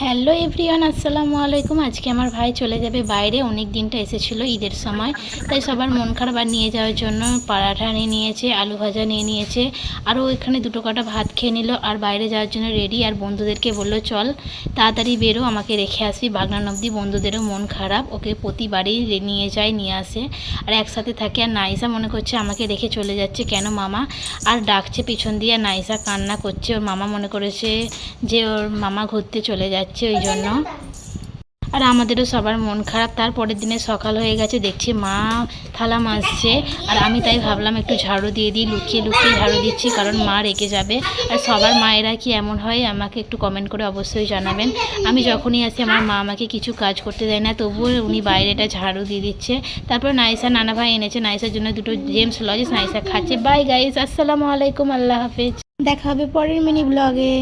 Hello everyone, আসসালামু আলাইকুম। আজকে আমার ভাই চলে যাবে বাইরে। অনেক দিনটা এসেছিল ঈদের সময়, তাই সবার মন খারাপ। আর নিয়ে যাওয়ার জন্য পরাঠা নিয়ে নিয়েছে, আলু ভাজা নিয়ে নিয়েছে, আরও এখানে দুটো কটা ভাত খেয়ে নিল। আর বাইরে যাওয়ার জন্য রেডি। আর বন্ধুদেরকে বললো চল তাড়াতাড়ি বেরো, আমাকে রেখে আসবি বাগনান অবধি। বন্ধুদেরও মন খারাপ, ওকে প্রতিবারই নিয়ে যায়, নিয়ে আসে, আর একসাথে থাকে। আর নাইসা মনে করছে আমাকে রেখে চলে যাচ্ছে কেন মামা, আর ডাকছে পিছন দিয়ে। নাইসা কান্না করছে, ওর মামা মনে করেছে যে ওর মামা ঘুরতে চলে যাচ্ছে, ওই জন্য। আর আমাদেরও সবার মন খারাপ। তারপরের দিনে সকাল হয়ে গেছে, দেখছি মা থালা মাজছে। আর আমি তাই ভাবলাম একটু ঝাড়ু দিয়ে দিই, লুকিয়ে লুকিয়ে ঝাড়ু দিচ্ছি, কারণ মা রেগে যাবে। আর সবার মায়েরা কি এমন হয় আমাকে একটু কমেন্ট করে অবশ্যই জানাবেন। আমি যখনই আসি আমার মা আমাকে কিছু কাজ করতে দেয় না, তবুও উনি বাইরেটা ঝাড়ু দিয়ে দিচ্ছে। তারপর নাইসা নানা ভাই এনেছে নাইসার জন্য দুটো জেমস লজেস, নাইসা খাচ্ছে। বাই গাইস, আসসালামু আলাইকুম, আল্লাহ হাফেজ। দেখা হবে পরের মিনি ব্লগে।